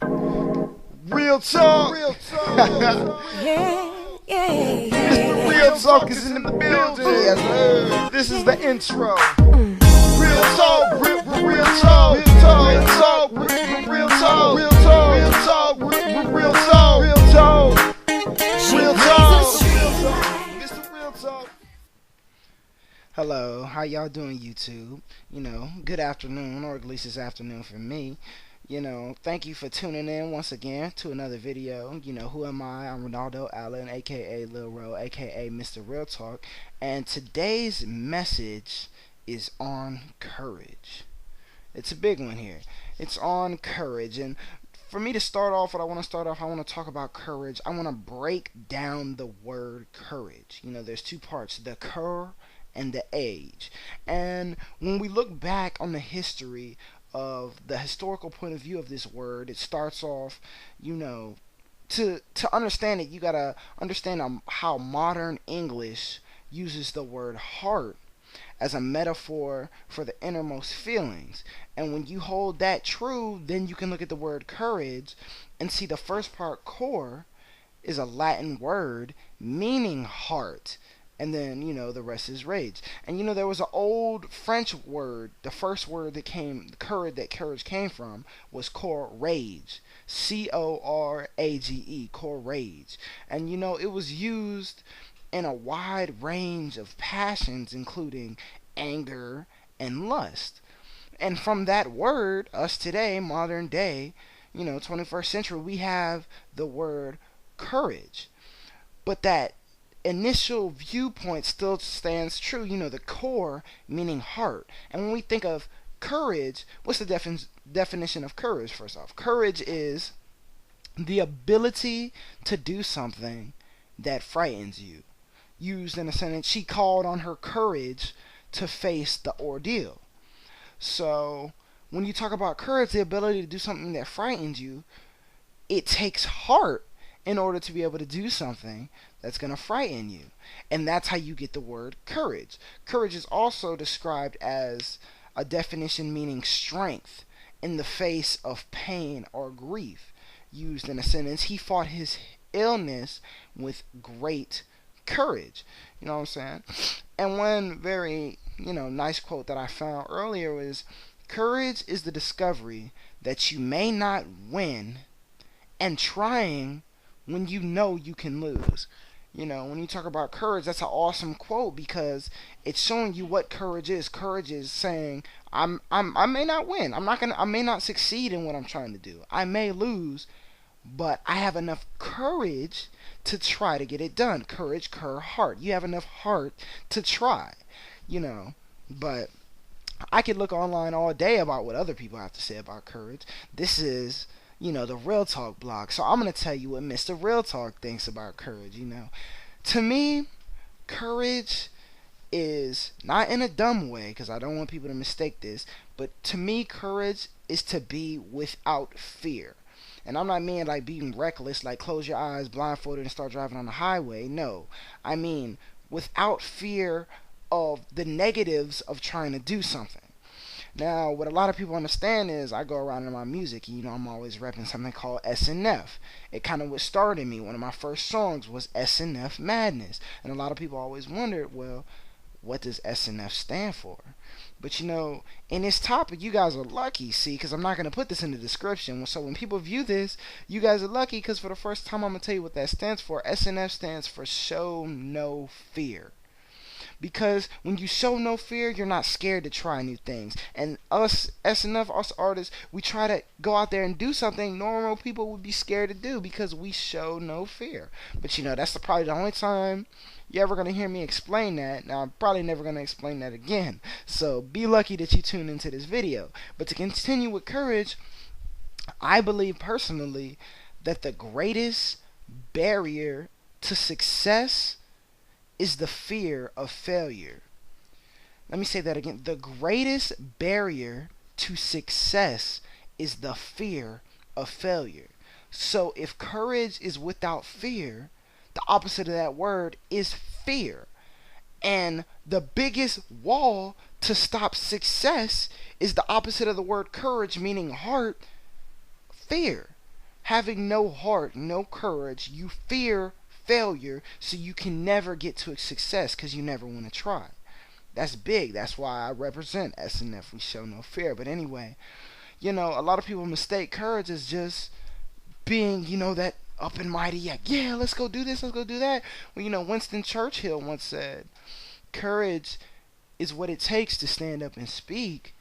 Real talk. Yeah, yeah, Mr. yeah. Real Talk is in the building. Yes, sir. This is the intro. Real talk, real talk, real talk, real talk, real talk, real talk, real talk, real talk, real talk. Mr. Real Talk. Hello, how y'all doing, YouTube? Good afternoon, or at least it's afternoon for me. Thank you for tuning in once again to another video. Who am I? I'm Ronaldo Allen, aka Lil Ro, aka Mr. Real Talk, and today's message is on courage. It's a big one here. It's on courage, and for me to start off, I want to talk about courage. I want to break down the word courage. There's two parts: the cur and the age. And when we look back on the history of the historical point of view of this word, it starts off, to understand it, you gotta understand how modern English uses the word heart as a metaphor for the innermost feelings. And when you hold that true, then you can look at the word courage and see the first part, cor, is a Latin word meaning heart. And then, the rest is rage. And there was an old French word. The first word that courage came from was courage. Corage, courage. And it was used in a wide range of passions, including anger and lust. And from that word, us today, modern day, 21st century, we have the word courage. But that initial viewpoint still stands true. The core meaning heart. And when we think of courage, what's the definition of courage? First off, courage is the ability to do something that frightens you. Used in a sentence, she called on her courage to face the ordeal. So when you talk about courage, the ability to do something that frightens you, it takes heart in order to be able to do something that's going to frighten you. And that's how you get the word courage. Courage is also described as a definition meaning strength in the face of pain or grief. Used in a sentence, he fought his illness with great courage. You know what I'm saying? And one very, nice quote that I found earlier was, courage is the discovery that you may not win and trying when you know you can lose. When you talk about courage, that's an awesome quote because it's showing you what courage is. Courage is saying, I may not win. I may not succeed in what I'm trying to do. I may lose, but I have enough courage to try to get it done. Courage, heart. You have enough heart to try, But I could look online all day about what other people have to say about courage. This is the Real Talk blog. So I'm going to tell you what Mr. Real Talk thinks about courage, To me, courage is not in a dumb way, because I don't want people to mistake this, but to me, courage is to be without fear. And I'm not meaning like being reckless, like close your eyes, blindfolded, and start driving on the highway. No. I mean without fear of the negatives of trying to do something. Now, what a lot of people understand is I go around in my music, I'm always repping something called SNF. It kind of what started me. One of my first songs was SNF Madness. And a lot of people always wondered, well, what does SNF stand for? But in this topic, you guys are lucky, see, because I'm not going to put this in the description. So when people view this, you guys are lucky because for the first time I'm going to tell you what that stands for. SNF stands for Show No Fear. Because when you show no fear, you're not scared to try new things. And us SNF, us artists, we try to go out there and do something normal people would be scared to do because we show no fear. But that's probably the only time you're ever going to hear me explain that. Now, I'm probably never going to explain that again. So be lucky that you tuned into this video. But to continue with courage, I believe personally that the greatest barrier to success is the fear of failure. Let me say that again. The greatest barrier to success is the fear of failure. So if courage is without fear, the opposite of that word is fear. And the biggest wall to stop success is the opposite of the word courage, meaning heart, fear. Having no heart, no courage, you fear failure, so you can never get to success because you never want to try. That's big. That's why I represent SNF. We show no fear. But anyway, a lot of people mistake courage as just being, that up and mighty, yeah, let's go do this, let's go do that. Well, Winston Churchill once said, courage is what it takes to stand up and speak,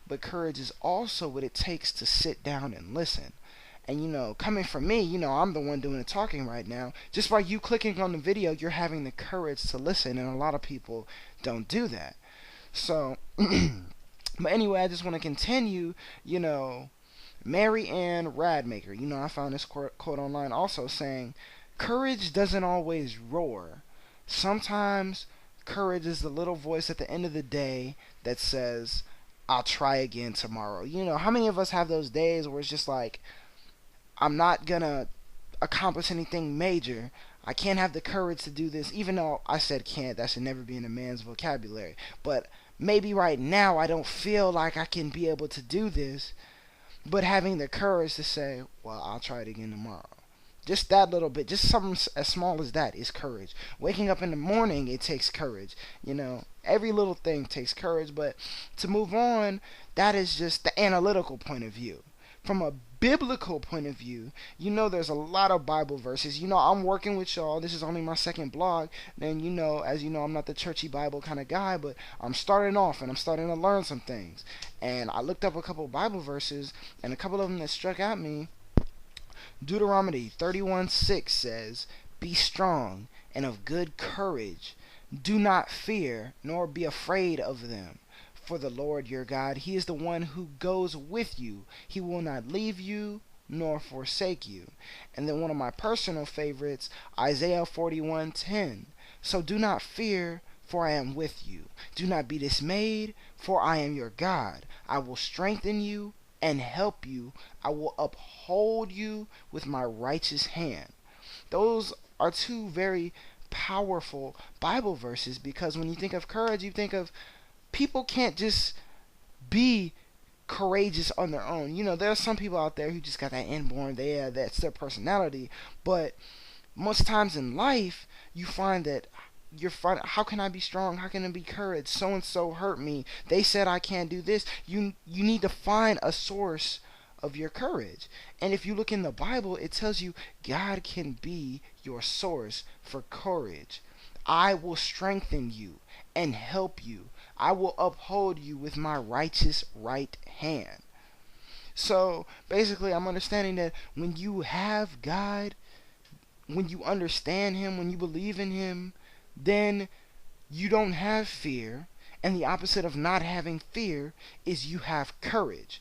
but courage is also what it takes to sit down and listen. And coming from me, I'm the one doing the talking right now. Just by you clicking on the video, you're having the courage to listen, and a lot of people don't do that. So, but anyway, I just want to continue, Mary Ann Radmacher, I found this quote online also saying, courage doesn't always roar. Sometimes courage is the little voice at the end of the day that says, I'll try again tomorrow. How many of us have those days where it's just like, I'm not gonna accomplish anything major. I can't have the courage to do this, even though I said can't. That should never be in a man's vocabulary. But maybe right now I don't feel like I can be able to do this. But having the courage to say, well, I'll try it again tomorrow. Just that little bit, just something as small as that is courage. Waking up in the morning, it takes courage. Every little thing takes courage. But to move on, that is just the analytical point of view. From a biblical point of view, there's a lot of Bible verses. I'm working with y'all. This is only my second blog. And as I'm not the churchy Bible kind of guy, but I'm starting off and I'm starting to learn some things. And I looked up a couple of Bible verses, and a couple of them that struck out me. Deuteronomy 31:6 says, be strong and of good courage. Do not fear, nor be afraid of them. For the Lord your God, He is the one who goes with you. He will not leave you nor forsake you. And then one of my personal favorites, Isaiah 41:10. So do not fear, for I am with you. Do not be dismayed, for I am your God. I will strengthen you and help you. I will uphold you with my righteous hand. Those are two very powerful Bible verses, because when you think of courage, you think of people can't just be courageous on their own. There are some people out there who just got that inborn, that's their personality. But most times in life, you find that how can I be strong? How can I be courage? So and so hurt me. They said I can't do this. You need to find a source of your courage. And if you look in the Bible, it tells you God can be your source for courage. I will strengthen you and help you. I will uphold you with my righteous right hand. So basically, I'm understanding that when you have God, when you understand Him, when you believe in Him, then you don't have fear. And the opposite of not having fear is you have courage.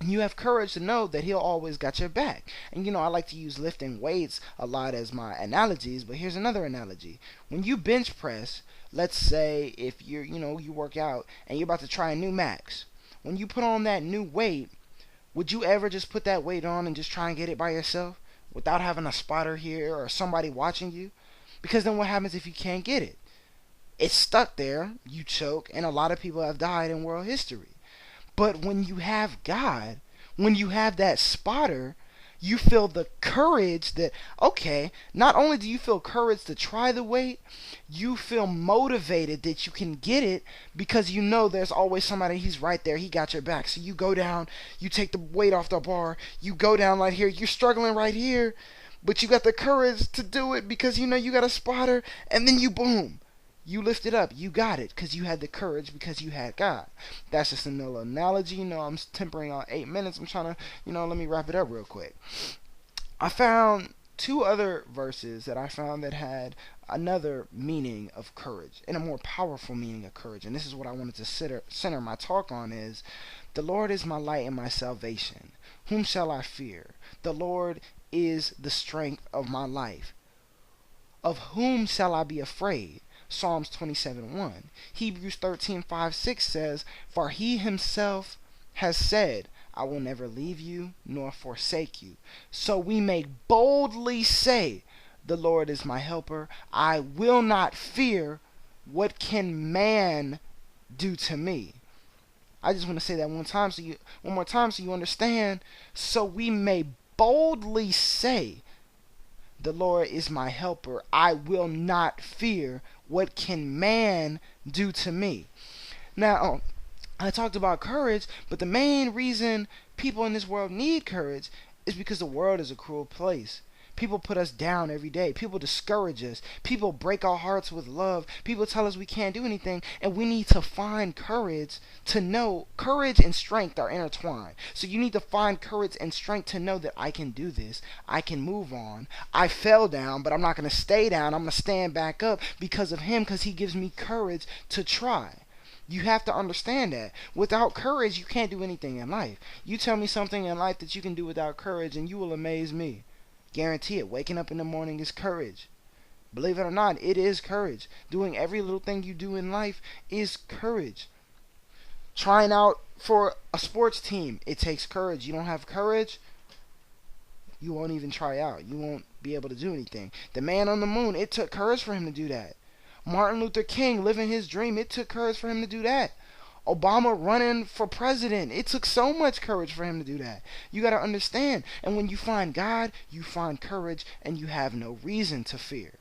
And you have courage to know that He'll always got your back. And I like to use lifting weights a lot as my analogies, but here's another analogy. When you bench press, let's say if you work out and you're about to try a new max. When you put on that new weight, would you ever just put that weight on and just try and get it by yourself without having a spotter here or somebody watching you? Because then what happens if you can't get it? It's stuck there, you choke, and a lot of people have died in world history. But when you have God, when you have that spotter, you feel the courage that, okay, not only do you feel courage to try the weight, you feel motivated that you can get it because there's always somebody, he's right there, he got your back. So you go down, you take the weight off the bar, you go down right here, you're struggling right here, but you got the courage to do it because you got a spotter, and then you boom. You lift it up. You got it because you had the courage, because you had God. That's just a little analogy. I'm tempering on 8 minutes. I'm trying to, let me wrap it up real quick. I found two other verses that I found that had another meaning of courage and a more powerful meaning of courage. And this is what I wanted to center my talk on is, the Lord is my light and my salvation. Whom shall I fear? The Lord is the strength of my life. Of whom shall I be afraid? Psalms 27:1. Hebrews 13:5-6 says, for He Himself has said, I will never leave you nor forsake you. So we may boldly say, the Lord is my helper. I will not fear. What can man do to me? I just want to say that one more time so you understand. So we may boldly say, the Lord is my helper. I will not fear. What can man do to me? Now, I talked about courage, but the main reason people in this world need courage is because the world is a cruel place. People put us down every day. People discourage us. People break our hearts with love. People tell us we can't do anything. And we need to find courage to know courage and strength are intertwined. So you need to find courage and strength to know that I can do this. I can move on. I fell down, but I'm not going to stay down. I'm going to stand back up because of him, because he gives me courage to try. You have to understand that. Without courage, you can't do anything in life. You tell me something in life that you can do without courage, and you will amaze me. Guarantee it. Waking up in the morning is courage. Believe it or not, it is courage. Doing every little thing you do in life is courage. Trying out for a sports team, it takes courage. You don't have courage, you won't even try out. You won't be able to do anything. The man on the moon, it took courage for him to do that. Martin Luther King living his dream, it took courage for him to do that. Obama running for president, it took so much courage for him to do that. You got to understand. And when you find God, you find courage, and you have no reason to fear.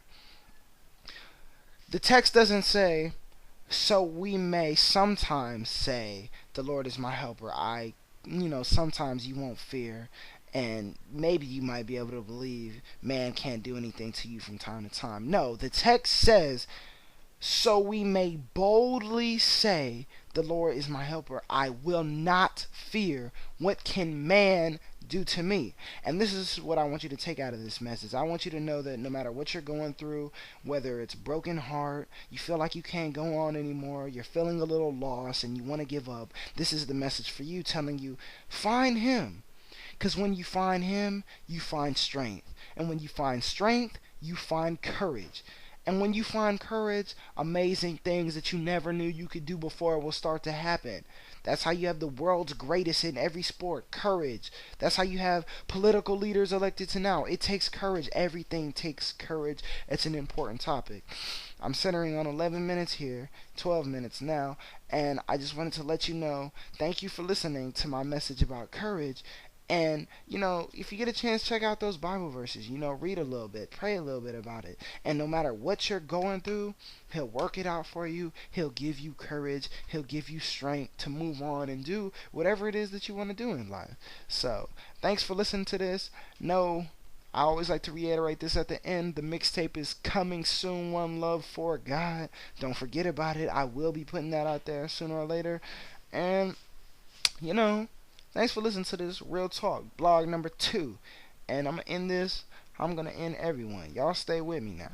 The text doesn't say, so we may sometimes say, the Lord is my helper. Sometimes you won't fear, and maybe you might be able to believe man can't do anything to you from time to time. No, the text says, so we may boldly say, the Lord is my helper. I will not fear. What can man do to me? And this is what I want you to take out of this message. I want you to know that no matter what you're going through, whether it's broken heart, you feel like you can't go on anymore, you're feeling a little lost and you want to give up, this is the message for you, telling you, find him. Because when you find him, you find strength. And when you find strength, you find courage. And when you find courage, amazing things that you never knew you could do before will start to happen. That's how you have the world's greatest in every sport, courage. That's how you have political leaders elected to now. It takes courage. Everything takes courage. It's an important topic. I'm centering on 11 minutes here, 12 minutes now, and I just wanted to let you know, thank you for listening to my message about courage. And, if you get a chance, check out those Bible verses. Read a little bit, pray a little bit about it. And no matter what you're going through, he'll work it out for you. He'll give you courage. He'll give you strength to move on and do whatever it is that you want to do in life. So, thanks for listening to this. I always like to reiterate this at the end. The mixtape is coming soon. One Love for God. Don't forget about it. I will be putting that out there sooner or later. And, thanks for listening to this Real Talk, blog number 2. And I'm going to end this. I'm going to end everyone. Y'all stay with me now.